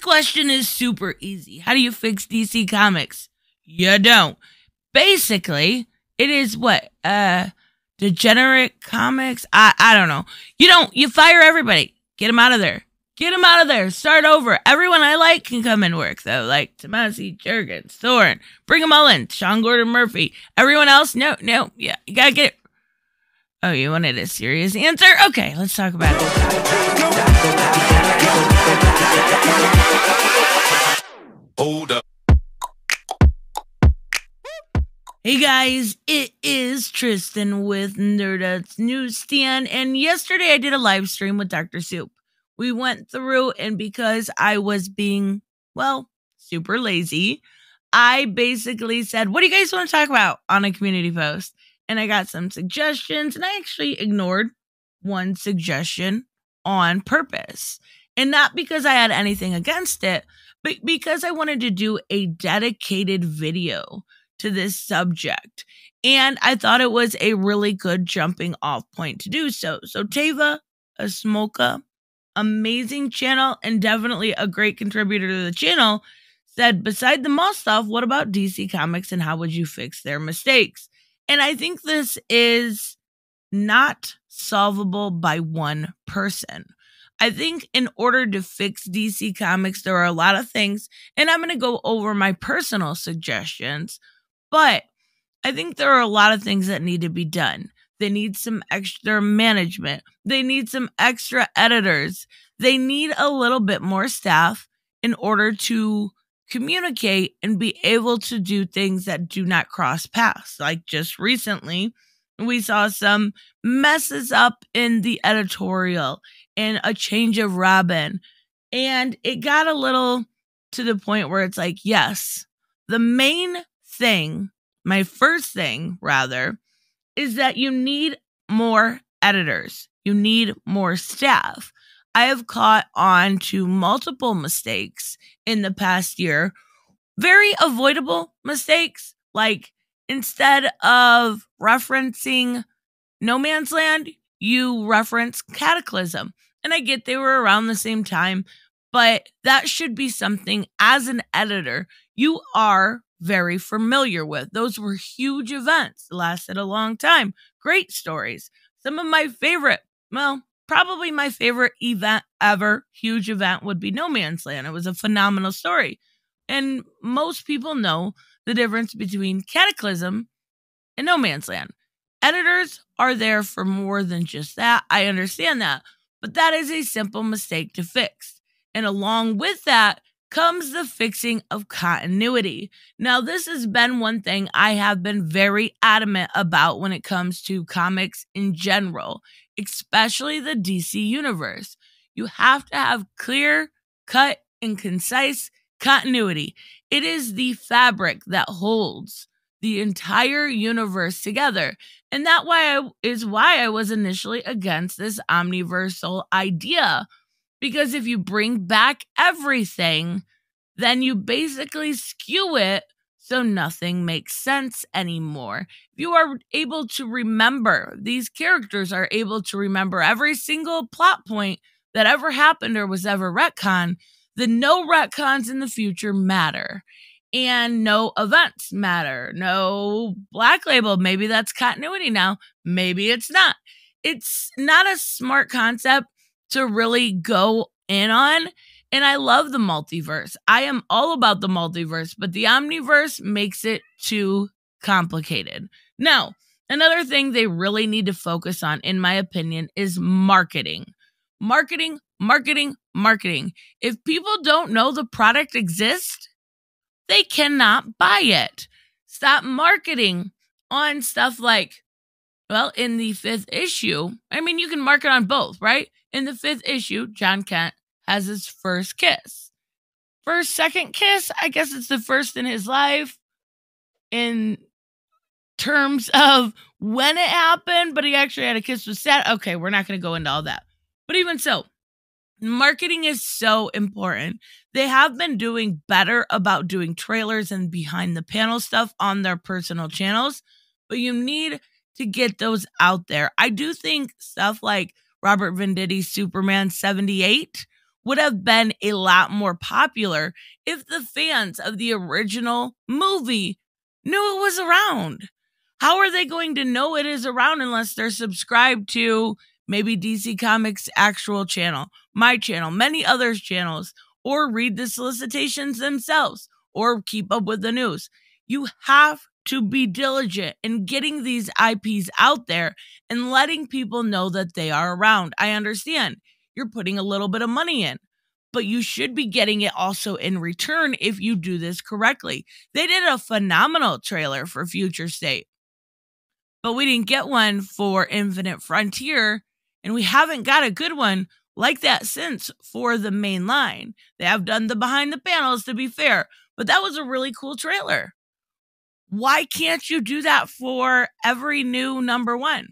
question is super easy. How do you fix DC Comics? You don't. Basically, it is what? Degenerate comics? I don't know. You don't. You fire everybody. Get them out of there. Get them out of there. Start over. Everyone I like can come and work, though. Like Tomasi, Jurgens, Thorne. Bring them all in. Sean Gordon Murphy. Everyone else? No. Yeah, you gotta get it. Oh, you wanted a serious answer? Okay, let's talk about it. Hold up. Hey guys, it is Tristan with Nerdut's Newsstand, and yesterday I did a live stream with Dr. Soup. We went through, and because I was being, well, super lazy, I basically said, what do you guys want to talk about on a community post? And I got some suggestions, and I actually ignored one suggestion on purpose. And not because I had anything against it, but because I wanted to do a dedicated video to this subject. And I thought it was a really good jumping off point to do so. So Tava, a Smolka, amazing channel and definitely a great contributor to the channel, said, beside the mall stuff, what about DC Comics and how would you fix their mistakes? And I think this is not solvable by one person. I think in order to fix DC Comics, there are a lot of things, and I'm going to go over my personal suggestions, but I think there are a lot of things that need to be done. They need some extra management. They need some extra editors. They need a little bit more staff in order to communicate and be able to do things that do not cross paths. Like just recently, we saw some messes up in the editorial and a change of Robin. And it got a little to the point where it's like, yes, the main thing, my first thing rather, is that you need more editors. You need more staff. I have caught on to multiple mistakes in the past year, very avoidable mistakes, like instead of referencing No Man's Land, you reference Cataclysm. And I get they were around the same time, but that should be something as an editor you are very familiar with. Those were huge events, lasted a long time, great stories. Some of my favorite, well, probably my favorite event ever, huge event, would be No Man's Land. It was a phenomenal story. And most people know the difference between Cataclysm and No Man's Land. Editors are there for more than just that. I understand that. But that is a simple mistake to fix. And along with that comes the fixing of continuity. Now, this has been one thing I have been very adamant about when it comes to comics in general, especially the DC universe. You have to have clear, cut, and concise continuity. It is the fabric that holds the entire universe together. And that is why I was initially against this omniversal idea. Because if you bring back everything, then you basically skew it so nothing makes sense anymore. If you are able to remember, these characters are able to remember every single plot point that ever happened or was ever retconned, then no retcons in the future matter. And no events matter. No Black Label. Maybe that's continuity now. Maybe it's not. It's not a smart concept to really go in on. And I love the multiverse. I am all about the multiverse, but the omniverse makes it too complicated. Now, another thing they really need to focus on, in my opinion, is marketing. Marketing. If people don't know the product exists, they cannot buy it. Stop marketing on stuff like, well, in the 5th issue, I mean, you can market on both, right? In the 5th issue, John Kent has his first kiss. Second kiss, I guess it's the first in his life in terms of when it happened, but he actually had a kiss with Seth. Okay, we're not going to go into all that. But even so, marketing is so important. They have been doing better about doing trailers and behind the panel stuff on their personal channels, but you need to get those out there. I do think stuff like Robert Venditti's Superman 78 would have been a lot more popular if the fans of the original movie knew it was around. How are they going to know it is around unless they're subscribed to maybe DC Comics' actual channel, my channel, many others' channels, or read the solicitations themselves, or keep up with the news? You have to be diligent in getting these IPs out there and letting people know that they are around. I understand you're putting a little bit of money in, but you should be getting it also in return if you do this correctly. They did a phenomenal trailer for Future State, but we didn't get one for Infinite Frontier, and we haven't got a good one like that since for the main line. They have done the behind the panels, to be fair, but that was a really cool trailer. Why can't you do that for every new #1?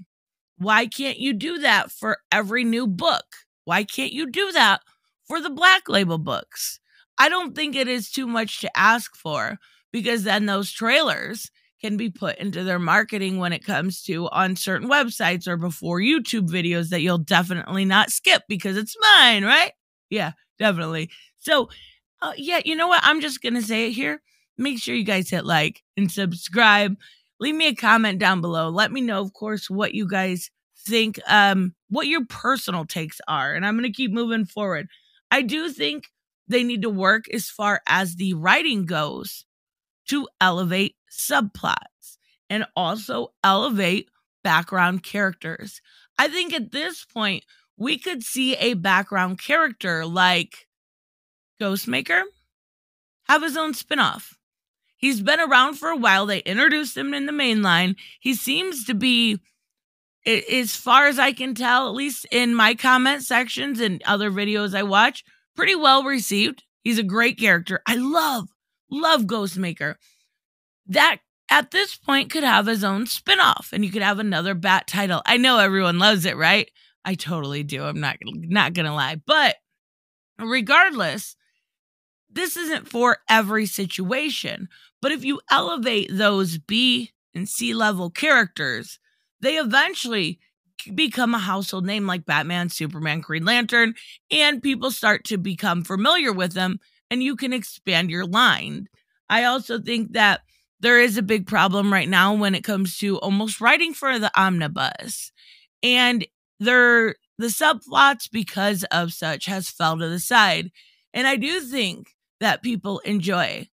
Why can't you do that for every new book? Why can't you do that for the Black Label books? I don't think it is too much to ask for, because then those trailers can be put into their marketing when it comes to on certain websites or before YouTube videos that you'll definitely not skip because it's mine, right? Yeah, definitely. So, yeah, you know what? I'm just going to say it here. Make sure you guys hit like and subscribe. Leave me a comment down below. Let me know, of course, what you guys think, what your personal takes are. And I'm going to keep moving forward. I do think they need to work as far as the writing goes to elevate subplots and also elevate background characters. I think at this point, we could see a background character like Ghostmaker have his own spinoff. He's been around for a while. They introduced him in the main line. He seems to be, as far as I can tell, at least in my comment sections and other videos I watch, pretty well received. He's a great character. I love Ghostmaker. That at this point could have his own spinoff, and you could have another Bat title. I know everyone loves it, right? I totally do. I'm not gonna lie. But regardless, this isn't for every situation. But if you elevate those B and C level characters, they eventually become a household name like Batman, Superman, Green Lantern, and people start to become familiar with them, and you can expand your line. I also think that there is a big problem right now when it comes to almost writing for the omnibus, and the subplots because of such has fell to the side. And I do think that people enjoy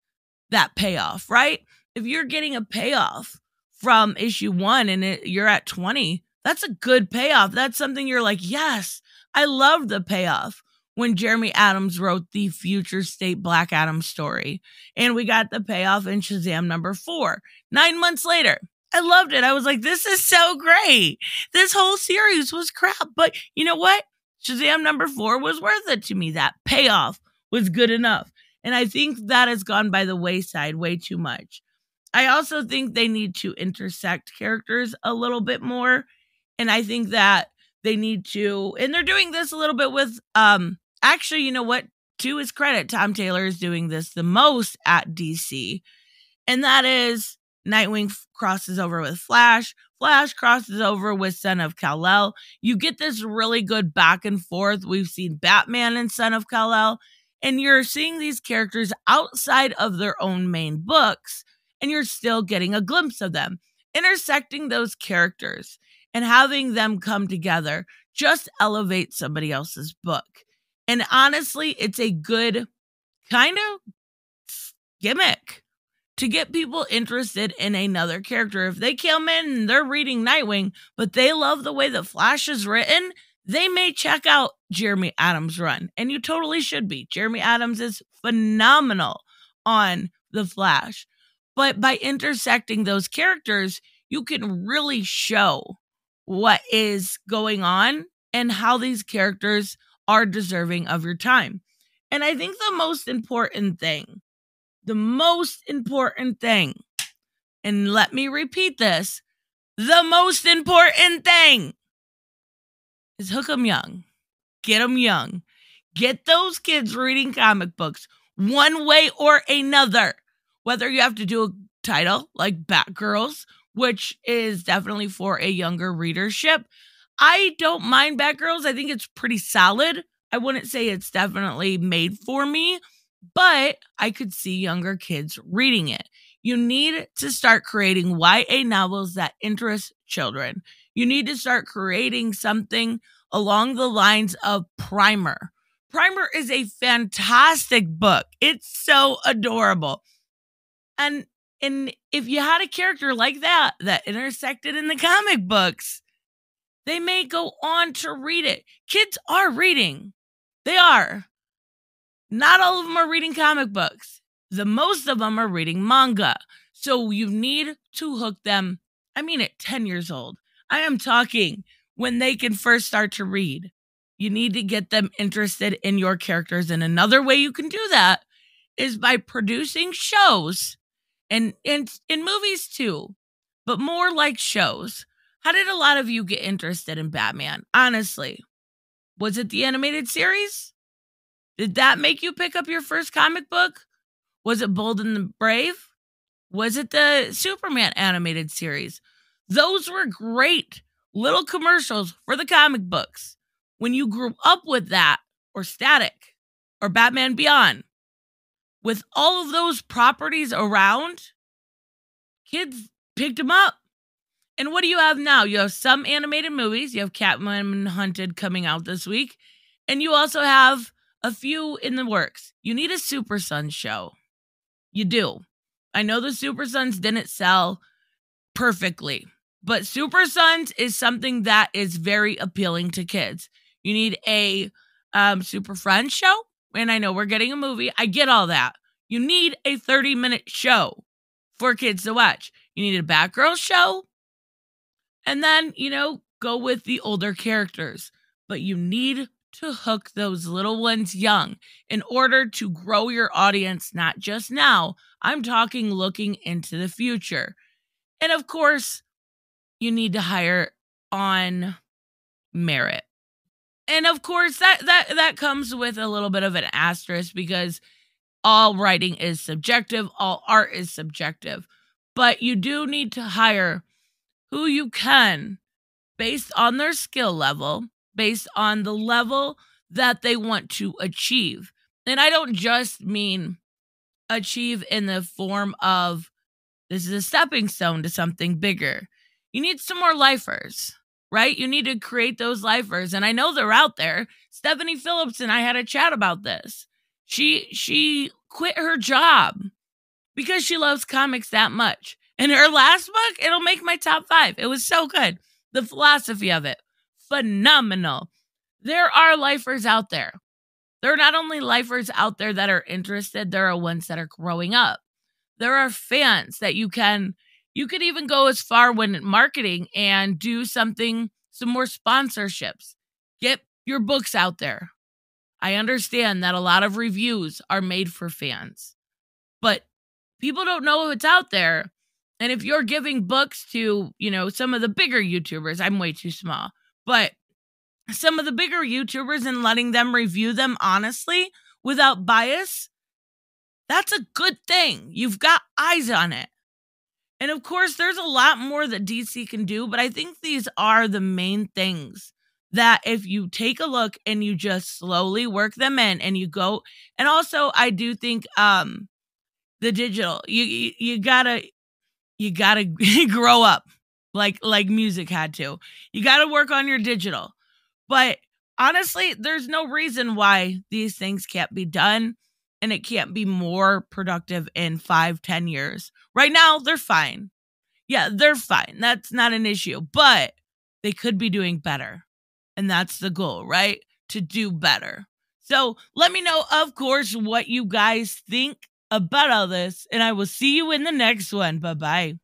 that payoff, right? If you're getting a payoff from issue 1 and you're at 20, that's a good payoff. That's something you're like, yes, I love the payoff. When Jeremy Adams wrote the Future State Black Adam story, and we got the payoff in Shazam #4, 9 months later. I loved it. I was like, this is so great. This whole series was crap. But you know what? Shazam #4 was worth it to me. That payoff was good enough. And I think that has gone by the wayside way too much. I also think they need to intersect characters a little bit more. And I think that they need to, and they're doing this a little bit with, actually, you know what? To his credit, Tom Taylor is doing this the most at DC. And that is Nightwing crosses over with Flash. Flash crosses over with Son of Kal-El. You get this really good back and forth. We've seen Batman and Son of Kal-El. And you're seeing these characters outside of their own main books, and you're still getting a glimpse of them. Intersecting those characters and having them come together just elevates somebody else's book. And honestly, it's a good kind of gimmick to get people interested in another character. If they come in and they're reading Nightwing, but they love the way that Flash is written, they may check out Jeremy Adams' run. And you totally should be. Jeremy Adams is phenomenal on The Flash. But by intersecting those characters, you can really show what is going on and how these characters are deserving of your time. And I think the most important thing, and let me repeat this, the most important thing is hook them young. Get them young. Get those kids reading comic books one way or another. Whether you have to do a title like Batgirls, which is definitely for a younger readership. I don't mind Batgirls. I think it's pretty solid. I wouldn't say it's definitely made for me, but I could see younger kids reading it. You need to start creating YA novels that interest children. You need to start creating something along the lines of Primer. Primer is a fantastic book. It's so adorable. And if you had a character like that intersected in the comic books, they may go on to read it. Kids are reading. They are. Not all of them are reading comic books. The most of them are reading manga. So you need to hook them, at 10 years old. I am talking when they can first start to read. You need to get them interested in your characters. And another way you can do that is by producing shows and in movies too, but more like shows. How did a lot of you get interested in Batman? Honestly, was it the animated series? Did that make you pick up your first comic book? Was it Bold and the Brave? Was it the Superman animated series? Those were great little commercials for the comic books. When you grew up with that, or Static, or Batman Beyond, with all of those properties around, kids picked them up. And what do you have now? You have some animated movies. You have Catwoman Hunted coming out this week. And you also have a few in the works. You need a Super Sons show. You do. I know the Super Sons didn't sell perfectly, but Super Sons is something that is very appealing to kids. You need a Super Friends show, and I know we're getting a movie. I get all that. You need a 30-minute show for kids to watch. You need a Batgirl show, and then, go with the older characters. But you need to hook those little ones young in order to grow your audience, not just now. I'm talking looking into the future. And of course, you need to hire on merit. And of course, that comes with a little bit of an asterisk because all writing is subjective, all art is subjective. But you do need to hire who you can based on their skill level, based on the level that they want to achieve. And I don't just mean achieve in the form of this is a stepping stone to something bigger. You need some more lifers, right? You need to create those lifers. And I know they're out there. Stephanie Phillips and I had a chat about this. She quit her job because she loves comics that much. And her last book, it'll make my top 5. It was so good. The philosophy of it, phenomenal. There are lifers out there. There are not only lifers out there that are interested, there are ones that are growing up. There are fans that you could even go as far when marketing and do some more sponsorships. Get your books out there. I understand that a lot of reviews are made for fans, but people don't know if it's out there. And if you're giving books to, some of the bigger YouTubers, I'm way too small, but some of the bigger YouTubers and letting them review them honestly without bias, that's a good thing. You've got eyes on it. And of course, there's a lot more that DC can do, but I think these are the main things that if you take a look and you just slowly work them in and you go, and also I do think the digital, you gotta grow up like music had to. You gotta work on your digital. But honestly, there's no reason why these things can't be done and it can't be more productive in 5-10 years. Right now, they're fine. Yeah, they're fine. That's not an issue, but they could be doing better. And that's the goal, right? To do better. So let me know, of course, what you guys think about all this, and I will see you in the next one. Bye-bye.